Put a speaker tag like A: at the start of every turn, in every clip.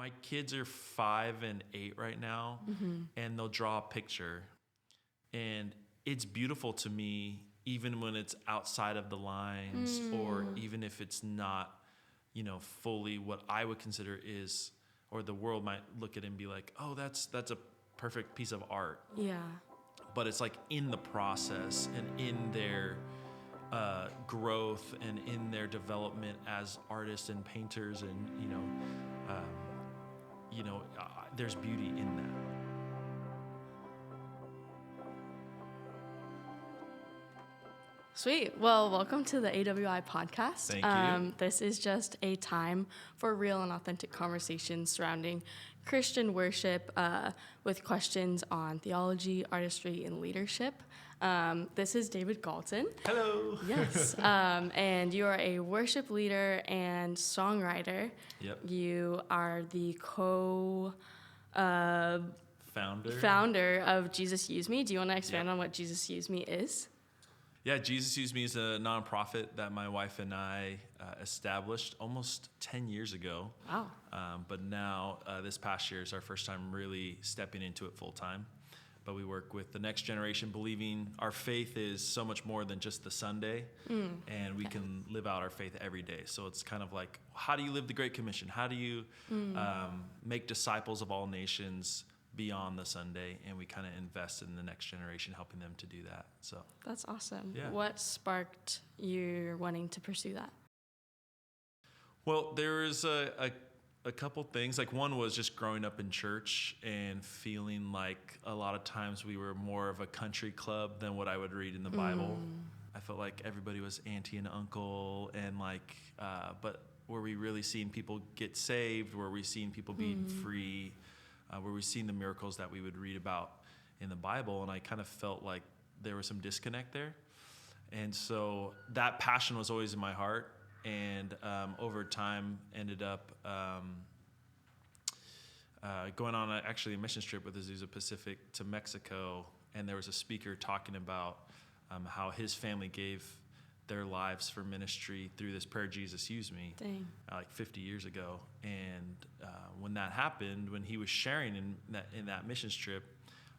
A: my kids are 5 and 8 right now, and they'll draw a picture, and it's beautiful to me, even when it's outside of the lines, or even if it's not, fully what I would consider is, or the world might look at it and be like, oh, that's a perfect piece of art.
B: Yeah.
A: But it's like in the process and in their growth and in their development as artists and painters, and there's beauty in that.
B: Sweet. Well, welcome to the AWI podcast.
A: Thank you.
B: This is just a time for real and authentic conversations surrounding Christian worship with questions on theology, artistry, and leadership. This is David Gaulton.
A: Hello.
B: Yes. And you are a worship leader and songwriter.
A: Yep.
B: You are the founder of Jesus Use Me. Do you want to expand on what Jesus Use Me is?
A: Yeah, Jesus Use Me is a nonprofit that my wife and I established almost 10 years ago.
B: Wow.
A: But now, this past year is our first time really stepping into it full time. But we work with the next generation, believing our faith is so much more than just the Sunday, and we can live out our faith every day. So it's kind of like, how do you live the Great Commission? How do you make disciples of all nations beyond the Sunday? And we kind of invest in the next generation, helping them to do that. So
B: That's awesome.
A: Yeah.
B: What sparked you wanting to pursue that?
A: Well, there was a couple things. Like, one was just growing up in church and feeling like a lot of times we were more of a country club than what I would read in the Bible. I felt like everybody was auntie and uncle, and but were we really seeing people get saved? Were we seeing people being free? Were we seeing the miracles that we would read about in the Bible? And I kind of felt like there was some disconnect there. And so that passion was always in my heart. And over time ended up going on a mission trip with Azusa Pacific to Mexico. And there was a speaker talking about how his family gave their lives for ministry through this prayer, Jesus Use Me, like 50 years ago. And when that happened, when he was sharing in that mission trip,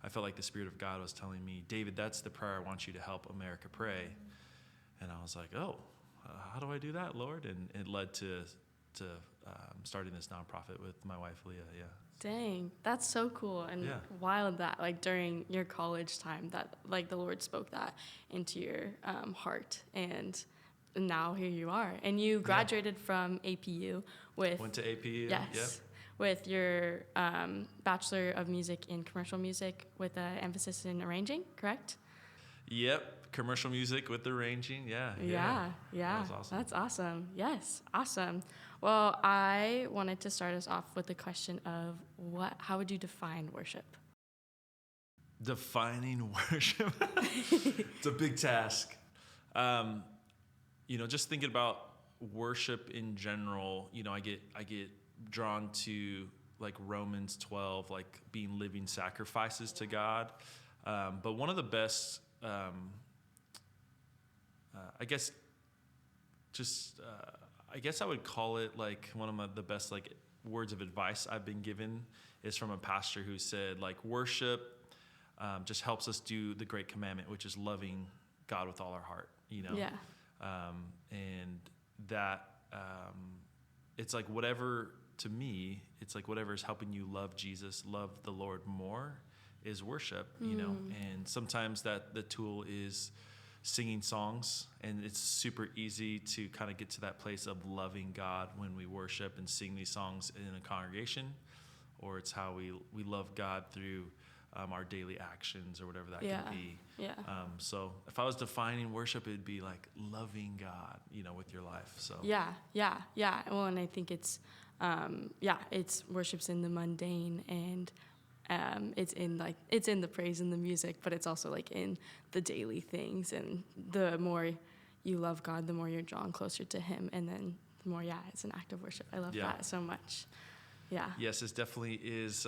A: I felt like the Spirit of God was telling me, David, that's the prayer I want you to help America pray. And I was like, oh, how do I do that, Lord? And it led to starting this nonprofit with my wife, Leah. Yeah.
B: Dang, that's so cool and wild that like during your college time that like the Lord spoke that into your heart, and now here you are. And you graduated from APU with...
A: Went to APU,
B: yes, with your Bachelor of Music in Commercial Music with an emphasis in arranging, correct?
A: Yep, commercial music with arranging, yeah.
B: That
A: was awesome.
B: That's awesome. Yes, awesome. Well, I wanted to start us off with the question of how would you define worship?
A: Defining worship? It's a big task. Just thinking about worship in general, I get drawn to like Romans 12, like being living sacrifices to God. But one of the best, I guess I would call it like one of the best like words of advice I've been given is from a pastor who said like worship just helps us do the great commandment, which is loving God with all our heart, and that it's like whatever, to me, it's like whatever is helping you love Jesus, love the Lord more is worship, and sometimes that the tool is singing songs, and it's super easy to kind of get to that place of loving God when we worship and sing these songs in a congregation, or it's how we love God through our daily actions or whatever that can be. So if I was defining worship, it'd be like loving God, with your life. So
B: yeah. Well, and I think it's worship's in the mundane, and it's in the praise and the music, but it's also like in the daily things. And the more you love God, the more you're drawn closer to Him, and then the more, it's an act of worship. I love that so much. Yeah. Yes,
A: it definitely is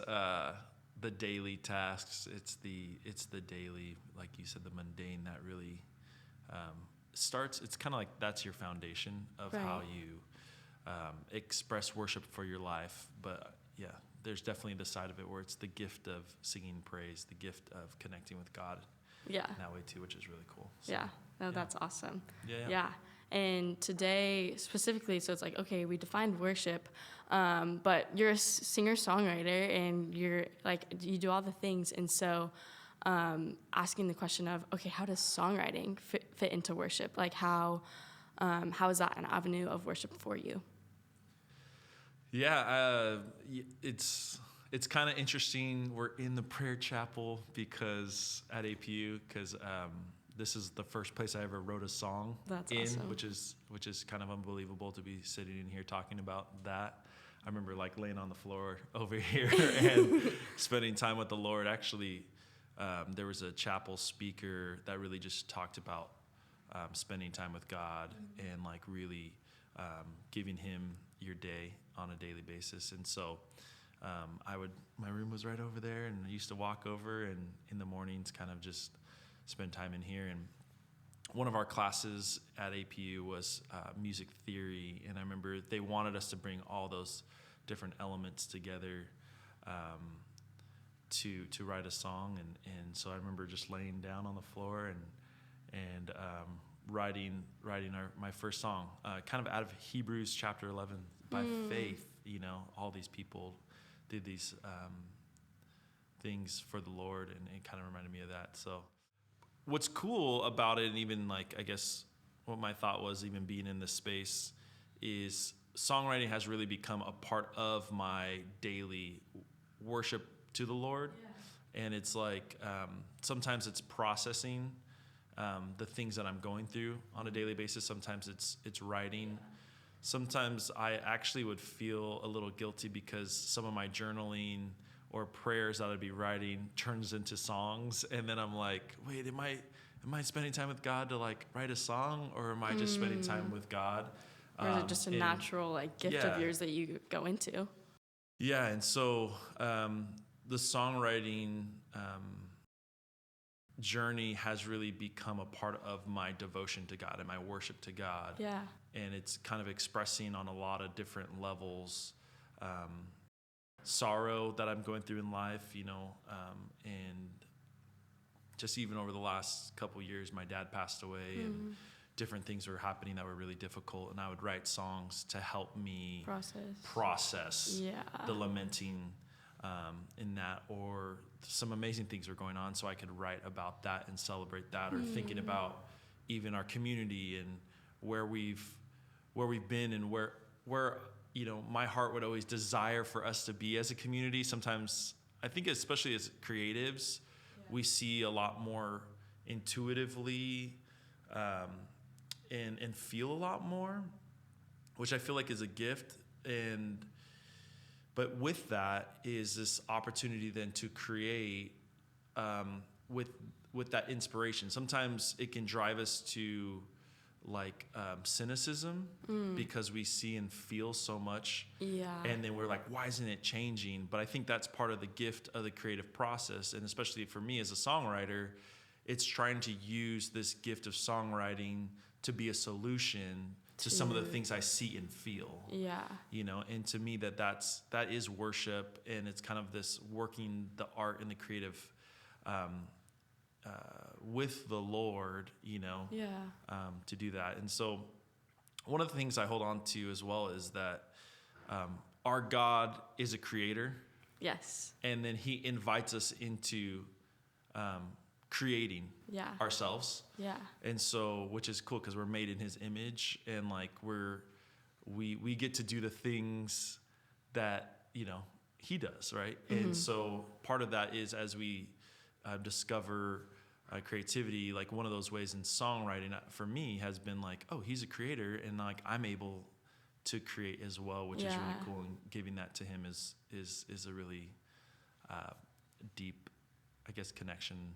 A: the daily tasks. It's the daily, like you said, the mundane that really starts. It's kind of like that's your foundation of how you express worship for your life. But there's definitely the side of it where it's the gift of singing praise, the gift of connecting with God
B: Yeah.
A: in that way too, which is really cool. So,
B: Yeah. No, that's awesome.
A: Yeah.
B: And today specifically, so it's like, okay, we defined worship, but you're a singer-songwriter and you're like, you do all the things. And so asking the question of, okay, how does songwriting fit into worship? Like how is that an avenue of worship for you?
A: Yeah, it's kind of interesting. We're in the prayer chapel because at APU, because this is the first place I ever wrote a song
B: Awesome.
A: which is kind of unbelievable to be sitting in here talking about that. I remember like laying on the floor over here and spending time with the Lord. Actually, there was a chapel speaker that really just talked about spending time with God and like really giving Him your day on a daily basis. And so my room was right over there, and I used to walk over and in the mornings kind of just spend time in here. And one of our classes at APU was music theory, and I remember they wanted us to bring all those different elements together to write a song. And so I remember just laying down on the floor and writing my first song, kind of out of Hebrews chapter 11. By faith, all these people did these things for the Lord, and it kind of reminded me of that. So what's cool about it, and even like, I guess what my thought was even being in this space, is songwriting has really become a part of my daily worship to the Lord. Yeah. And it's like, sometimes it's processing the things that I'm going through on a daily basis. Sometimes it's writing. Yeah. Sometimes I actually would feel a little guilty because some of my journaling or prayers that I'd be writing turns into songs, and then I'm like, wait, am I spending time with God to like write a song, or am I just spending time with God?
B: Or is it just a natural like gift of yours that you go into?
A: Yeah, and so the songwriting journey has really become a part of my devotion to God and my worship to God.
B: Yeah.
A: And it's kind of expressing on a lot of different levels sorrow that I'm going through in life, and just even over the last couple of years, my dad passed away and different things were happening that were really difficult, and I would write songs to help me process the lamenting in that, or some amazing things were going on, so I could write about that and celebrate that, or thinking about even our community and where we've been and where my heart would always desire for us to be as a community. Sometimes I think, especially as creatives, we see a lot more intuitively and feel a lot more, which I feel like is a gift. But with that is this opportunity then to create with that inspiration. Sometimes it can drive us to like cynicism because we see and feel so much, and then we're like, why isn't it changing? But I think that's part of the gift of the creative process, and especially for me as a songwriter, it's trying to use this gift of songwriting to be a solution to some of the things I see and feel. And to me that is worship, and it's kind of this working the art and the creative with the Lord, to do that. And so one of the things I hold on to as well is that our God is a creator.
B: Yes.
A: And then He invites us into creating ourselves.
B: Yeah.
A: And so, which is cool because we're made in His image, and like we get to do the things that He does, right? And so part of that is as we discover creativity, like one of those ways in songwriting for me has been like, oh, He's a creator, and like I'm able to create as well, which is really cool. And giving that to Him is a really deep, I guess, connection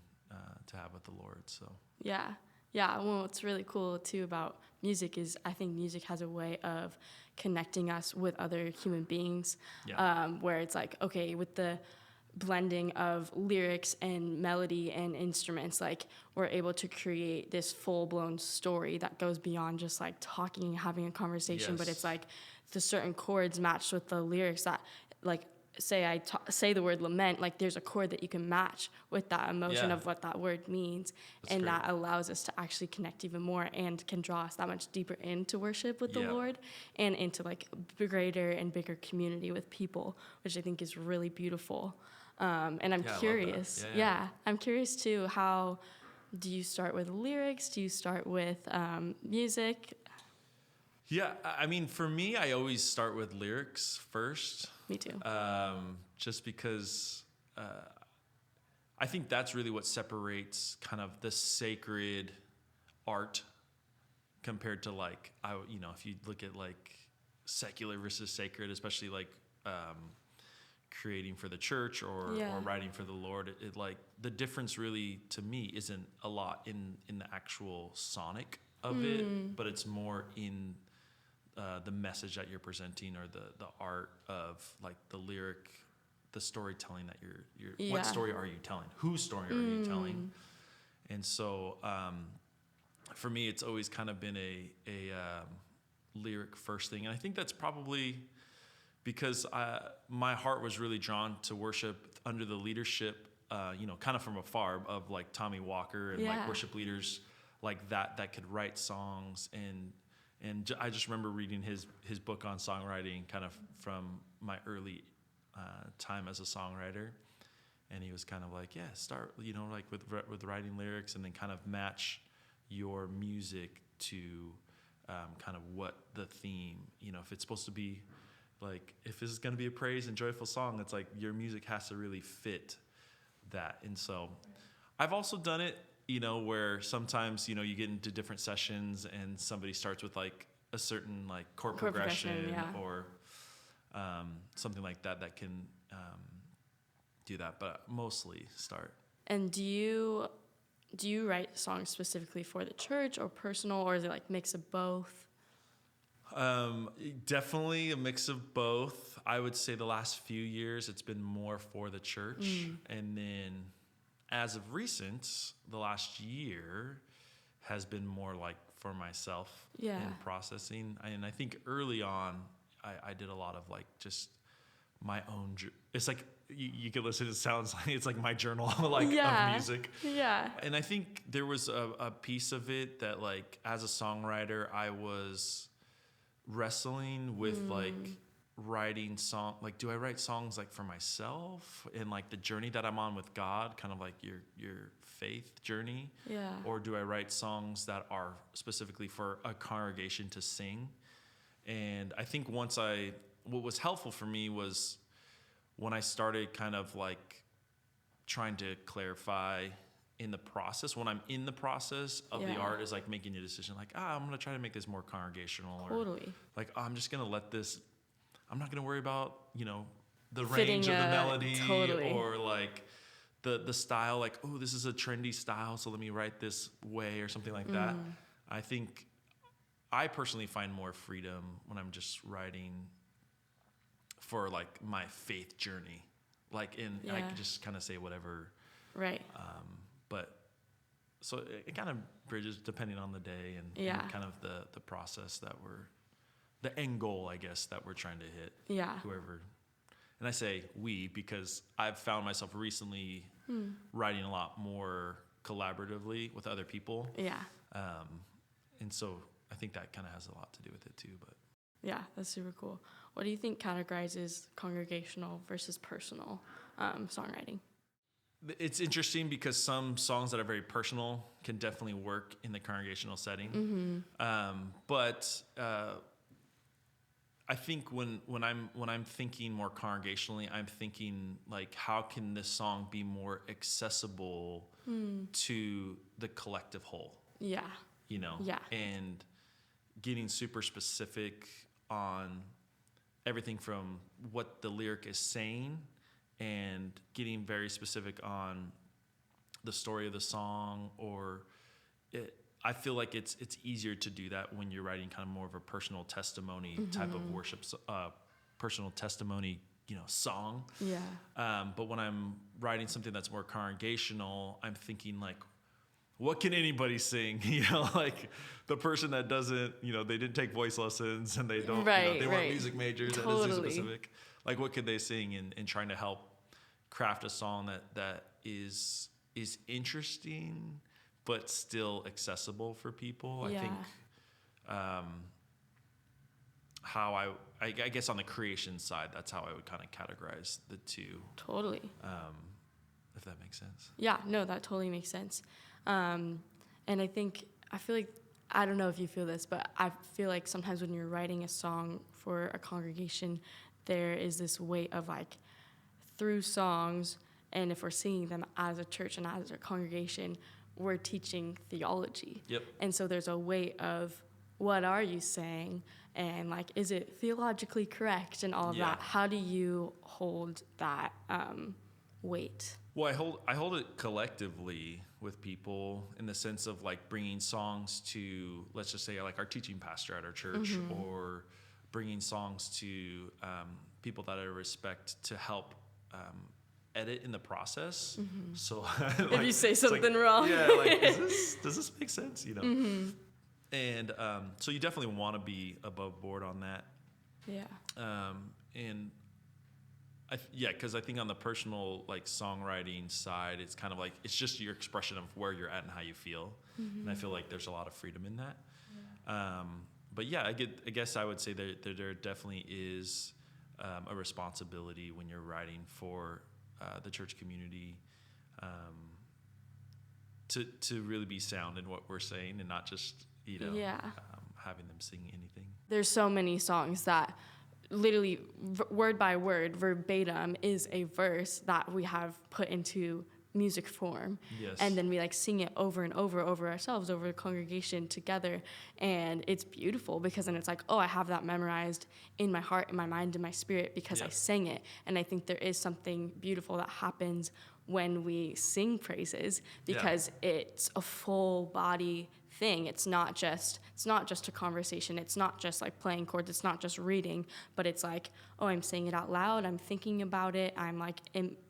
A: to have with the Lord. So
B: well, what's really cool too about music is I think music has a way of connecting us with other human beings, where it's like, okay, with the blending of lyrics and melody and instruments, like we're able to create this full-blown story that goes beyond just like talking, having a conversation, but it's like the certain chords matched with the lyrics that like say say the word lament, like there's a chord that you can match with that emotion of what that word means.
A: That's
B: and
A: great.
B: That allows us to actually connect even more and can draw us that much deeper into worship with the Lord and into like a greater and bigger community with people, which I think is really beautiful. And I'm curious. I'm curious too, how do you start with lyrics? Do you start with music?
A: Yeah, I mean, for me, I always start with lyrics first.
B: Me too.
A: Just because I think that's really what separates kind of the sacred art compared to like, if you look at like secular versus sacred, especially like creating for the church or writing for the Lord, it like the difference really to me isn't a lot in the actual sonic of it, but it's more in the message that you're presenting or the art of like the lyric, the storytelling that you're what story are you telling? Whose story are you telling? And so for me, it's always kind of been a lyric first thing. And I think that's probably because my heart was really drawn to worship under the leadership, kind of from afar of like Tommy Walker and like worship leaders like that could write songs. And I just remember reading his book on songwriting kind of from my early time as a songwriter. And he was kind of like, start, like with writing lyrics and then kind of match your music to kind of what the theme, if it's supposed to be like, if this is going to be a praise and joyful song, it's like your music has to really fit that. And so I've also done it, where sometimes, you get into different sessions and somebody starts with like a certain like chord progression or something like that can do that, but mostly start.
B: And do you write songs specifically for the church or personal, or is it like mix of both?
A: Definitely a mix of both. I would say the last few years it's been more for the church, and then as of recent, the last year has been more like for myself in processing. And I think early on, I did a lot of like just my own. It's like you could listen. It sounds like it's like my journal, like of music. Yeah. And I think there was a piece of it that like as a songwriter, I was wrestling with like writing song, like do I write songs like for myself and like the journey that I'm on with God, kind of like your faith journey, or do I write songs that are specifically for a congregation to sing? And I think what was helpful for me was when I started kind of like trying to clarify in the process, when I'm in the process of the art, is like making a decision like, I'm going to try to make this more congregational. Totally. Or like, I'm just going to let this, I'm not going to worry about, the range of the melody or like the style, like, oh, this is a trendy style, so let me write this way or something like that. I think I personally find more freedom when I'm just writing for like my faith journey. Like I can just kind of say whatever. Right. But so it kind of bridges depending on the day and kind of the process the end goal, I guess, that we're trying to hit. Yeah. Whoever. And I say we because I've found myself recently writing a lot more collaboratively with other people. Yeah. And so I think that kind of has a lot to do with it too. But
B: yeah, that's super cool. What do you think categorizes congregational versus personal songwriting?
A: It's interesting because some songs that are very personal can definitely work in the congregational setting. But I think when I'm thinking more congregationally, I'm thinking like, how can this song be more accessible to the collective whole? Yeah. And getting super specific on everything from what the lyric is saying and getting very specific on the story of the song, or I feel like it's easier to do that when you're writing kind of more of a personal testimony type of worship, personal testimony, song. Yeah. But when I'm writing something that's more congregational, I'm thinking like, what can anybody sing? Like the person that doesn't, they didn't take voice lessons and they don't, they weren't music majors, and it's too specific. like what could they sing in trying to help craft a song that is interesting but still accessible for people.
B: Yeah.
A: I think how I guess on the creation side, that's how I would kind of categorize the two.
B: Totally.
A: If that makes sense.
B: Yeah, no, that totally makes sense. And I feel like, I don't know if you feel this, but I feel like sometimes when you're writing a song for a congregation, there is this weight of like, through songs, and if we're singing them as a church and as a congregation, we're teaching theology.
A: Yep.
B: And so there's a weight of, what are you saying? And like, is it theologically correct and all of that? How do you hold that weight?
A: Well, I hold it collectively with people in the sense of like bringing songs to, let's just say like our teaching pastor at our church, or bringing songs to people that I respect to help edit in the process. So like,
B: if you say something wrong,
A: like does this make sense? You know. And so you definitely want to be above board on that.
B: Yeah.
A: And because I think on the personal like songwriting side, it's kind of like it's just your expression of where you're at and how you feel, and I feel like there's a lot of freedom in that. Yeah. But yeah, I guess I would say that there definitely is a responsibility when you're writing for the church community to really be sound in what we're saying and not just having them sing anything.
B: There's so many songs that literally word by word, verbatim, is a verse that we have put into music form.
A: Yes.
B: And then we like sing it over and over ourselves, over the congregation together. And it's beautiful because then it's like, oh, I have that memorized in my heart, in my mind, in my spirit because I sang it. And I think there is something beautiful that happens when we sing praises because it's a full body thing. It's not just a conversation. It's not just like playing chords. It's not just reading, but it's like, oh, I'm saying it out loud. I'm thinking about it. I'm like,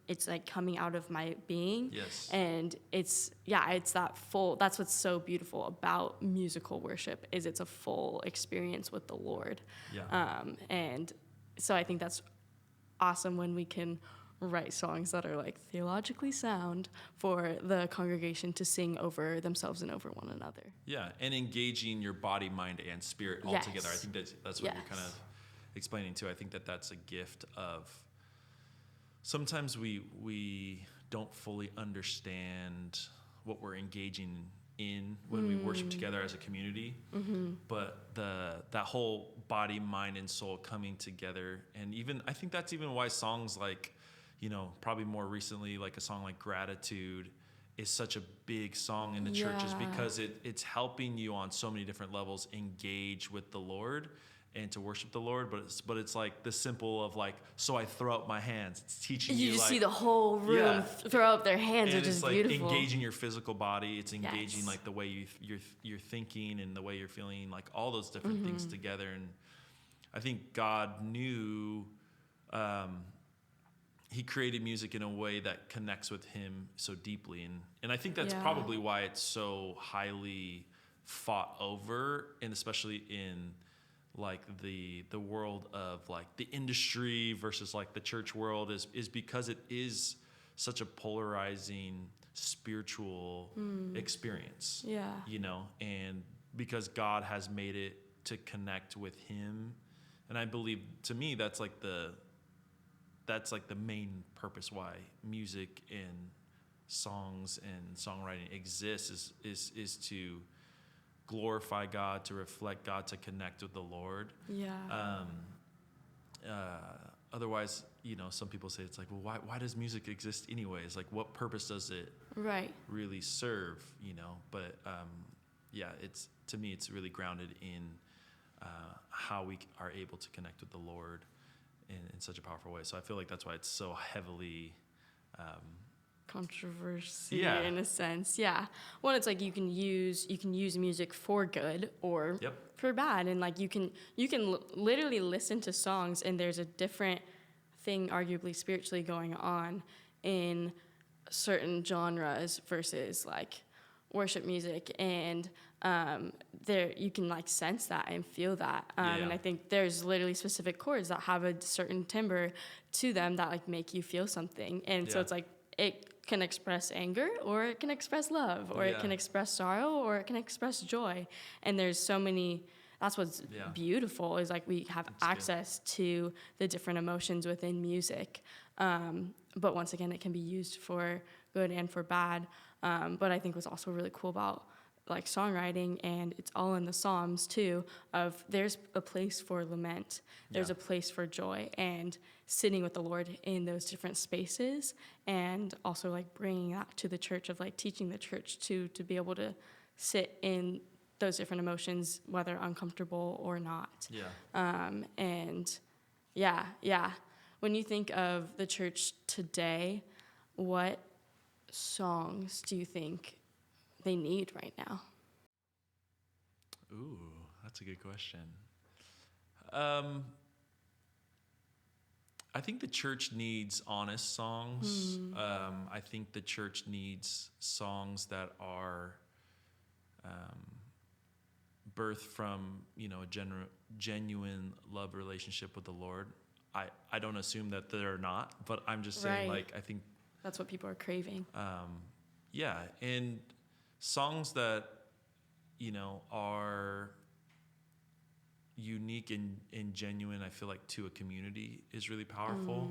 B: it's like coming out of my being.
A: Yes.
B: And it's that full, that's what's so beautiful about musical worship is it's a full experience with the Lord.
A: Yeah.
B: And so I think that's awesome when we can write songs that are like theologically sound for the congregation to sing over themselves and over one another.
A: Yeah, and engaging your body, mind, and spirit all together. I think that's what you're kind of explaining too. I think that's a gift of sometimes we don't fully understand what we're engaging in when we worship together as a community, but that whole body, mind, and soul coming together, and even I think that's even why songs like, you know, probably more recently, like a song like Gratitude is such a big song in the church is because it's helping you on so many different levels engage with the Lord and to worship the Lord. But it's like the simple of like, so I throw up my hands. It's teaching you
B: just
A: like,
B: see the whole room throw up their hands, which is
A: like
B: beautiful.
A: Engaging your physical body. It's engaging like the way you're thinking and the way you're feeling, like all those different things together. And I think God knew, he created music in a way that connects with him so deeply. And I think that's probably why it's so highly fought over, and especially in like the world of like the industry versus like the church world is because it is such a polarizing spiritual experience. Yeah. You know, and because God has made it to connect with him. And I believe, to me, that's like the main purpose why music and songs and songwriting exists is to glorify God, to reflect God, to connect with the Lord. Yeah. Otherwise, you know, some people say it's like, well, why does music exist anyways? Like, what purpose does it really serve? You know, but it's, to me, it's really grounded in how we are able to connect with the Lord in such a powerful way. So I feel like that's why it's so heavily
B: controversy in a sense. Yeah. Well, it's like you can use music for good or for bad, and like you can literally listen to songs and there's a different thing arguably spiritually going on in certain genres versus like worship music. And there you can like sense that and feel that. And I think there's literally specific chords that have a certain timbre to them that like make you feel something. And so it's like it can express anger, or it can express love, or it can express sorrow, or it can express joy. And there's so many. That's what's beautiful, is like we have access to the different emotions within music. But once again, it can be used for good and for bad. But I think what's also really cool about like songwriting, and it's all in the Psalms too, of there's a place for lament, there's a place for joy, and sitting with the Lord in those different spaces, and also like bringing that to the church, of like teaching the church to be able to sit in those different emotions, whether uncomfortable or not. When you think of the church today, what songs do you think they need right now?
A: Ooh, that's a good question. I think the church needs honest songs. I think the church needs songs that are birthed from, a genuine love relationship with the Lord. I don't assume that they're not, but I'm just saying, like, I think
B: that's what people are craving.
A: And songs that, are unique and genuine, I feel like, to a community is really powerful.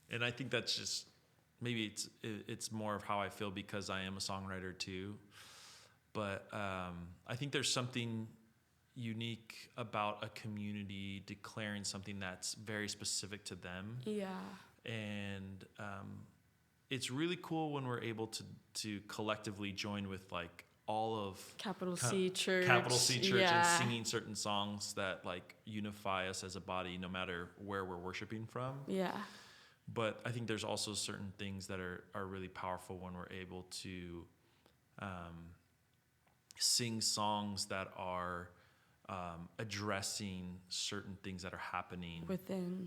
A: And I think that's just, maybe it's more of how I feel because I am a songwriter too. But I think there's something unique about a community declaring something that's very specific to them. And it's really cool when we're able to collectively join with like all of
B: capital C church
A: and singing certain songs that like unify us as a body, no matter where we're worshiping from. But I think there's also certain things that are really powerful when we're able to sing songs that are addressing certain things that are happening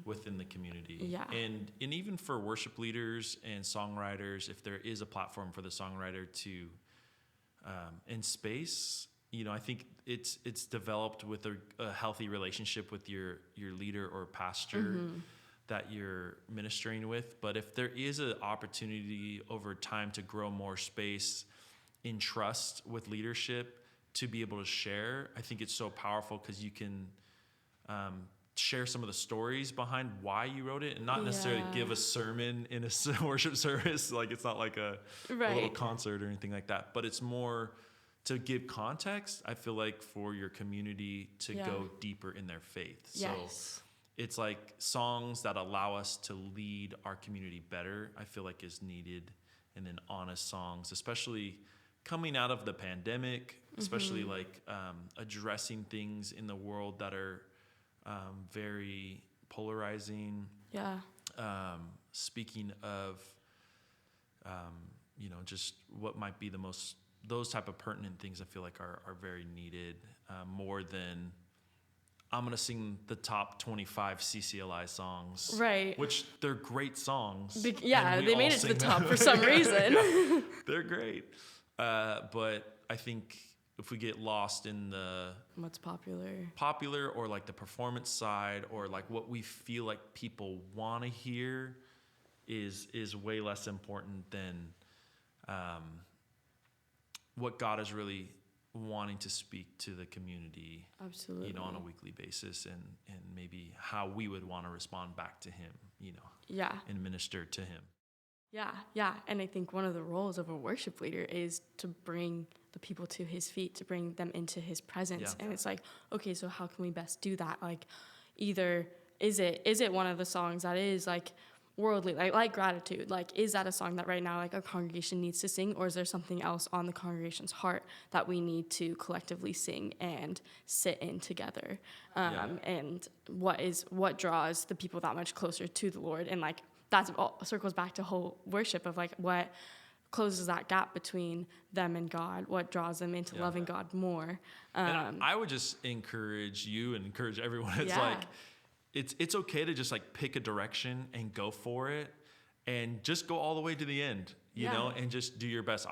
A: within the community. And even for worship leaders and songwriters, if there is a platform for the songwriter to in space, I think it's developed with a healthy relationship with your leader or pastor that you're ministering with. But if there is an opportunity over time to grow more space in trust with leadership, to be able to share, I think it's so powerful, because you can share some of the stories behind why you wrote it, and not necessarily give a sermon in a worship service. Like, it's not like a little concert or anything like that, but it's more to give context, I feel like, for your community to go deeper in their faith. So it's like songs that allow us to lead our community better, I feel like, is needed. And then honest songs, especially coming out of the pandemic, especially like addressing things in the world that are very polarizing. Speaking of, just what might be those type of pertinent things, I feel like are very needed, more than I'm going to sing the top 25 CCLI songs. Which they're great songs.
B: They made it to the top for some reason.
A: They're great. But I think if we get lost in the
B: what's popular or like the performance side, or like what we feel like people want to hear is way less important than what God is really wanting to speak to the community. Absolutely.
A: On a weekly basis, and maybe how we would want to respond back to him, and minister to him.
B: And I think one of the roles of a worship leader is to bring the people to his feet, to bring them into his presence. And it's like, okay, so how can we best do that? Like, either is it one of the songs that is like worldly, like gratitude? Like, is that a song that right now like our congregation needs to sing, or is there something else on the congregation's heart that we need to collectively sing and sit in together? And what draws the people that much closer to the Lord? And like, that circles back to whole worship of like what closes that gap between them and God, what draws them into loving God more.
A: And I would just encourage you and encourage everyone. It's like, it's okay to just like pick a direction and go for it, and just go all the way to the end, you know, and just do your best.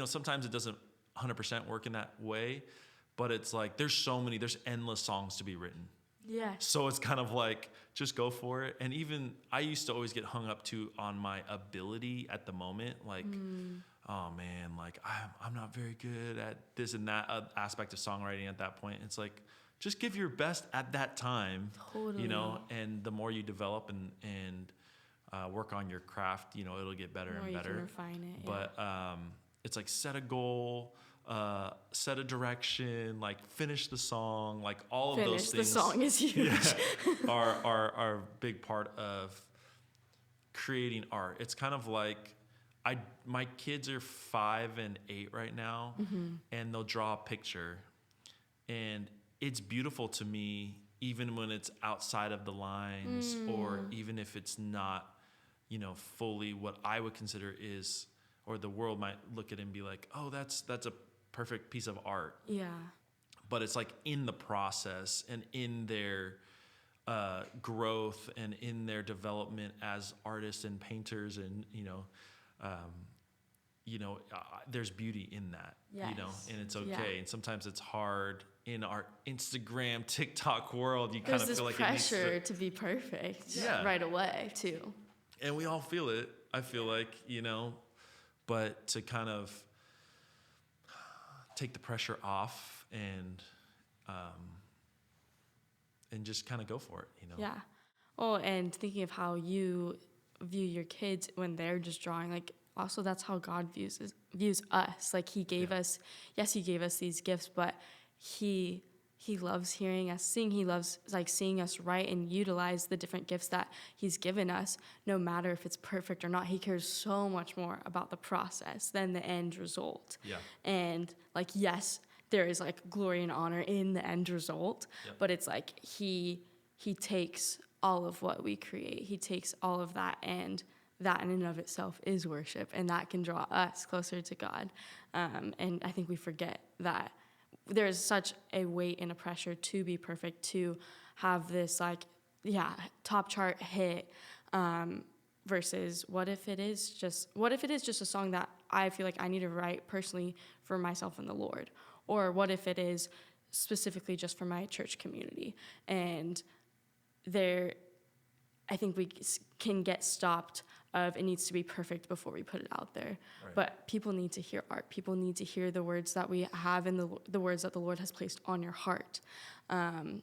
A: Sometimes it doesn't 100% work in that way, but it's like there's endless songs to be written.
B: Yeah.
A: So it's kind of like, just go for it. And even I used to always get hung up on my ability at the moment. Like, oh man, like I'm not very good at this and that aspect of songwriting at that point. It's like, just give your best at that time,
B: Totally.
A: you know, and the more you develop and work on your craft, you know, it'll get better and better.
B: You can refine it.
A: But it's like, set a goal, set a direction, like finish the song, like all of those things.
B: The song is huge.
A: are a big part of creating art. It's kind of like, my kids are 5 and 8 right now, and they'll draw a picture, and it's beautiful to me, even when it's outside of the lines, or even if it's not, you know, fully what I would consider is, or the world might look at it and be like, oh, that's a perfect piece of art.
B: Yeah.
A: But it's like in the process and in their growth and in their development as artists and painters, and there's beauty in that.
B: Yes.
A: You know, and it's okay.
B: Yeah.
A: And sometimes it's hard in our Instagram, TikTok world. You kind
B: There's
A: of
B: this
A: feel like
B: pressure
A: it needs
B: to be perfect
A: Yeah.
B: right away too.
A: and we all feel it. I feel like, you know, but to kind of take the pressure off and just kind of go for it, you know?
B: Yeah. Oh, and thinking of how you view your kids when they're just drawing, like, also that's how God views us. Like, he gave us these gifts, but he loves hearing us sing. He loves, like, seeing us write and utilize the different gifts that he's given us, no matter if it's perfect or not. He cares so much more about the process than the end result.
A: Yeah.
B: And, like, yes, there is, like, glory and honor in the end result, but it's like he takes all of what we create. He takes all of that, and that in and of itself is worship, and that can draw us closer to God. And I think we forget that there's such a weight and a pressure to be perfect, to have this, like, top chart hit, versus what if it is just a song that I feel like I need to write personally for myself and the Lord, or what if it is specifically just for my church community. And I think we can get stopped of it needs to be perfect before we put it out there. Right. But people need to hear art. People need to hear the words that we have and the words that the Lord has placed on your heart. And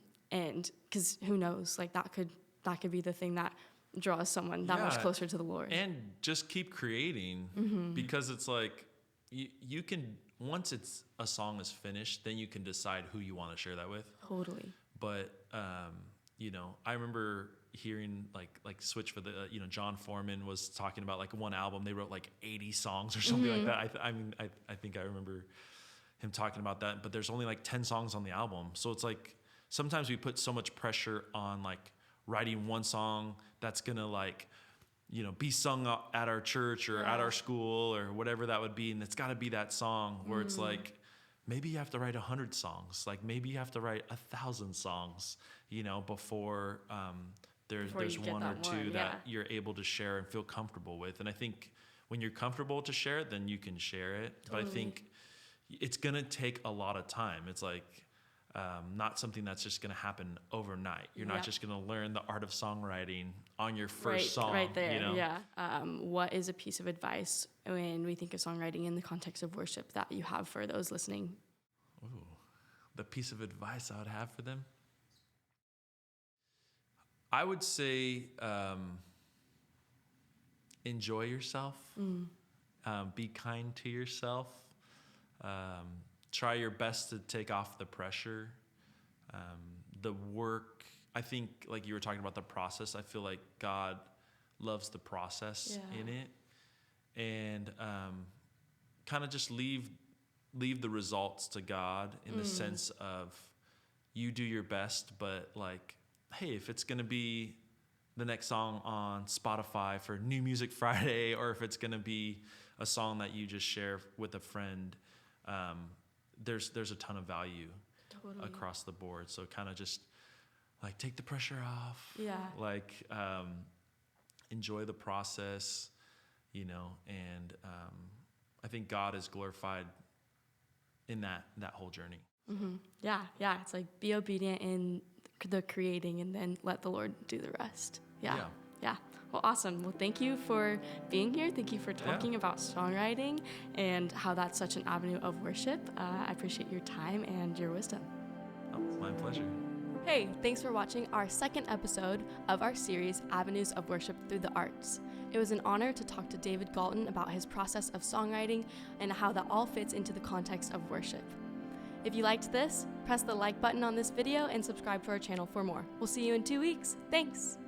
B: because who knows, like, that could be the thing that draws someone that much closer to the Lord.
A: And just keep creating, because it's like you can, once a song is finished, then you can decide who you want to share that with.
B: Totally.
A: But I remember hearing like Switch for the John Foreman was talking about, like, one album they wrote like 80 songs or something like that. I think I remember him talking about that, but there's only like 10 songs on the album. So it's like sometimes we put so much pressure on, like, writing one song that's gonna, like, be sung at our church or at our school or whatever that would be, and it's got to be that song, where it's like, maybe you have to write 100 songs, like maybe you have to write 1,000 songs, before there's one or two that you're able to share and feel comfortable with. And I think when you're comfortable to share it, then you can share it. Totally. But I think it's gonna take a lot of time. It's like not something that's just gonna happen overnight. You're not just gonna learn the art of songwriting on your first song.
B: Right there, yeah. What is a piece of advice when we think of songwriting in the context of worship that you have for those listening?
A: Ooh, the piece of advice I would have for them? I would say enjoy yourself. Be kind to yourself. Try your best to take off the pressure. The work, I think, like you were talking about the process, I feel like God loves the process in it. And kind of just leave the results to God, in the sense of you do your best, but, like, hey, if it's going to be the next song on Spotify for New Music Friday, or if it's going to be a song that you just share with a friend, there's a ton of value across the board. So kind of just, like, take the pressure off. Yeah. Like, enjoy the process, and I think God is glorified in that whole journey.
B: Yeah. It's like be obedient in the creating and then let the Lord do the rest. Yeah. Well, awesome. Well, thank you for being here. Thank you for talking about songwriting and how that's such an avenue of worship. I appreciate your time and your wisdom.
A: Oh, it's my pleasure.
B: Hey, thanks for watching our second episode of our series, Avenues of Worship Through the Arts. It was an honor to talk to David Gaulton about his process of songwriting and how that all fits into the context of worship. If you liked this, press the like button on this video and subscribe to our channel for more. We'll see you in 2 weeks. Thanks!